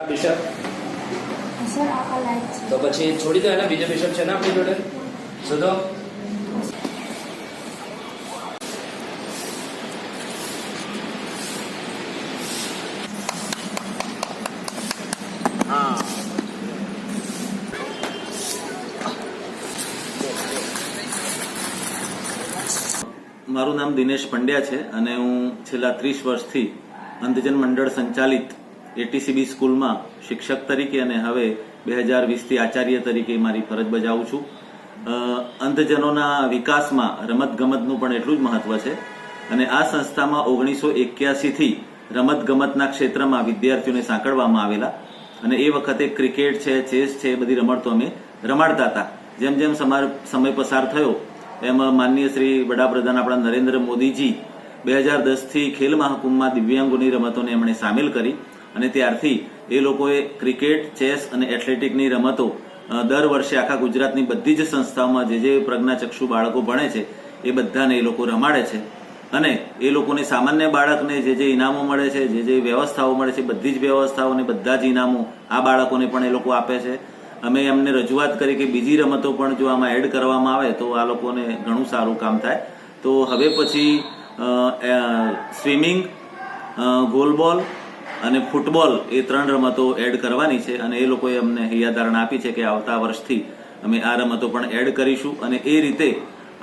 Bishop sir આ light છે તો પછી છોડી દો એના બીજો બિશપ છે ને આપણી જોડે શોધો. મારું નામ દિનેશ પંડ્યા છે અને હું છેલ્લા 30 વર્ષથી અંધજન મંડળ સંચાલિત એટીસીબી સ્કૂલમાં શિક્ષક તરીકે અને હવે 2020થી આચાર્ય તરીકે મારી ફરજ બજાવું છું. અંધજનોના વિકાસમાં રમતગમતનું પણ એટલું જ મહત્વ છે અને આ સંસ્થામાં 1981થી રમતગમતના ક્ષેત્રમાં વિદ્યાર્થીઓને સાંકળવામાં આવેલા અને એ વખતે ક્રિકેટ છે, ચેસ છે, એ બધી રમતો અમે રમાડતા હતા. જેમ જેમ સમય પસાર થયો એમ માનનીય શ્રી વડાપ્રધાન આપણા નરેન્દ્ર મોદીજી 2010થી ખેલ મહાકુંભમાં દિવ્યાંગોની રમતોને એમણે સામેલ કરી અને ત્યારથી એ લોકોએ ક્રિકેટ, ચેસ અને એથ્લેટિકની રમતો દર વર્ષે આખા ગુજરાતની બધી જ સંસ્થાઓમાં જે પ્રજ્ઞાચક્ષુ બાળકો ભણે છે એ બધાને એ લોકો રમાડે છે અને એ લોકોને સામાન્ય બાળકને જે ઇનામો મળે છે, જે વ્યવસ્થાઓ મળે છે, બધી જ વ્યવસ્થાઓ અને બધા જ ઇનામો આ બાળકોને પણ એ લોકો આપે છે. અમે એમને રજૂઆત કરી કે બીજી રમતો પણ જો આમાં એડ કરવામાં આવે તો આ લોકોને ઘણું સારું કામ થાય. તો હવે પછી સ્વિમિંગ, ગોલબોલ અને ફૂટબોલ એ 3 રમતો એડ કરવાની છે અને એ લોકોએ અમને હૈયાધારણા આપી છે કે આવતા વર્ષથી અમે આ રમતો પણ એડ કરીશું અને એ રીતે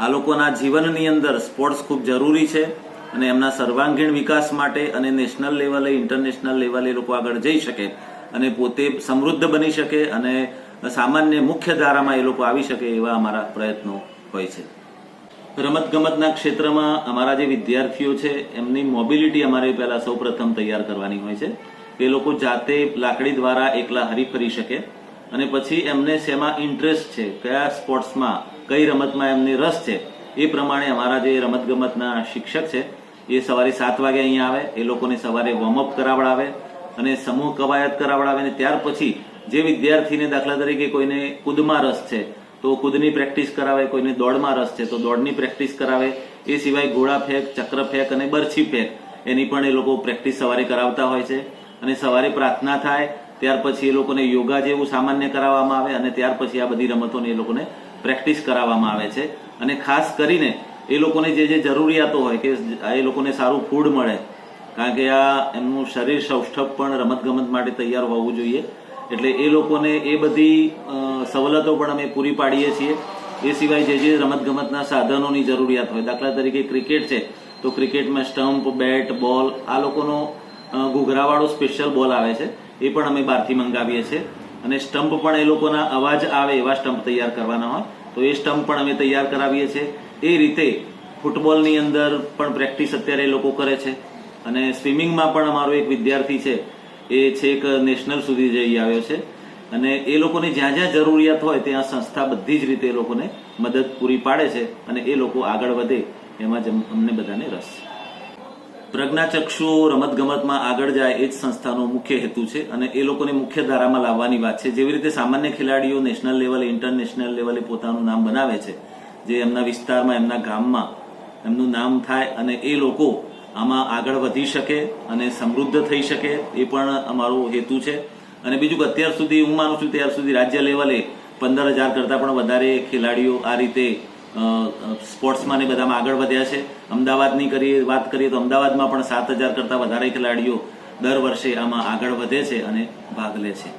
આ લોકોના જીવનની અંદર સ્પોર્ટ્સ ખૂબ જરૂરી છે અને એમના સર્વાંગીણ વિકાસ માટે અને નેશનલ લેવલે, ઇન્ટરનેશનલ લેવલે એ લોકો આગળ જઈ શકે અને પોતે સમૃદ્ધ બની શકે અને સામાન્ય મુખ્ય ધારામાં એ લોકો આવી શકે એવા અમારા પ્રયત્નો હોય છે. રમતગમતના ક્ષેત્રમાં અમારા જે વિદ્યાર્થીઓ છે એમની મોબિલિટી અમારે પહેલા સૌપ્રથમ તૈયાર કરવાની હોય છે. એ લોકો જાતે લાકડી દ્વારા એકલા હરીફરી શકે અને પછી એમને શેમાં ઇન્ટરેસ્ટ છે, કયા સ્પોર્ટ્સમાં, કઈ રમતમાં એમને રસ છે એ પ્રમાણે અમારા જે રમતગમતના શિક્ષક છે એ સવારે 7 વાગે અહીંયા આવે, એ લોકોને સવારે વોર્મઅપ કરાવડાવે અને સમૂહ કવાયત કરાવડાવે અને ત્યાર પછી જે વિદ્યાર્થીને દાખલા તરીકે કોઈને કૂદમાં રસ છે તો કૂદની પ્રેક્ટિસ કરાવે, કોઈને દોડમાં રસ છે તો દોડની પ્રેક્ટિસ કરાવે. એ સિવાય ઘોડા ફેંક, ચક્ર ફેંક અને બરછી ફેંક એની પણ એ લોકો પ્રેક્ટિસ સવારે કરાવતા હોય છે અને સવારે પ્રાર્થના થાય ત્યાર પછી એ લોકોને યોગા જેવું સામાન્ય કરાવવામાં આવે અને ત્યાર પછી આ બધી રમતોને એ લોકોને પ્રેક્ટિસ કરાવવામાં આવે છે. અને ખાસ કરીને એ લોકોને જે જરૂરિયાતો હોય કે એ લોકોને સારું ફૂડ મળે, કારણ કે આ એમનું શરીર સૌષ્ઠવ પણ રમતગમત માટે તૈયાર હોવું જોઈએ એટલે એ લોકોને એ બધી સવલતો પણ અમે પૂરી પાડીએ છીએ. એ સિવાય જે રમતગમતના સાધનોની જરૂરિયાત હોય, દાખલા તરીકે ક્રિકેટ છે તો ક્રિકેટમાં સ્ટમ્પ, બેટ, બોલ, આ લોકોનો ઘૂઘરાવાળો સ્પેશિયલ બોલ આવે છે એ પણ અમે બહારથી મંગાવીએ છીએ અને સ્ટમ્પ પણ એ લોકોના અવાજ આવે એવા સ્ટમ્પ તૈયાર કરવાના હોય તો એ સ્ટમ્પ પણ અમે તૈયાર કરાવીએ છીએ. એ રીતે ફૂટબોલની અંદર પણ પ્રેક્ટિસ અત્યારે એ લોકો કરે છે અને સ્વિમિંગમાં પણ અમારો એક વિદ્યાર્થી છે એ છેક નેશનલ સુધી જઈ આવ્યો છે અને એ લોકોની જ્યાં જ્યાં જરૂરિયાત હોય ત્યાં સંસ્થા બધી જ રીતે એ લોકોને મદદ પૂરી પાડે છે અને એ લોકો આગળ વધે એમાં જ અમને બધાને રસ છે. પ્રજ્ઞાચક્ષુઓ રમતગમતમાં આગળ જાય એ જ સંસ્થાનો મુખ્ય હેતુ છે અને એ લોકોને મુખ્ય ધારામાં લાવવાની વાત છે. જેવી રીતે સામાન્ય ખેલાડીઓ નેશનલ લેવલે, ઇન્ટરનેશનલ લેવલે પોતાનું નામ બનાવે છે, જે એમના વિસ્તારમાં, એમના ગામમાં એમનું નામ થાય અને એ લોકો આમાં આગળ વધી શકે અને સમૃદ્ધ થઈ શકે એ પણ અમારો હેતુ છે. અને બીજું કે અત્યાર સુધી હું માનું છું ત્યાર સુધી રાજ્ય લેવલે 15,000 કરતાં પણ વધારે ખેલાડીઓ આ રીતે સ્પોર્ટ્સમાં ને બધામાં આગળ વધ્યા છે. અમદાવાદની વાત કરીએ તો અમદાવાદમાં પણ 7,000 કરતાં વધારે ખેલાડીઓ દર વર્ષે આમાં આગળ વધે છે અને ભાગ લે છે.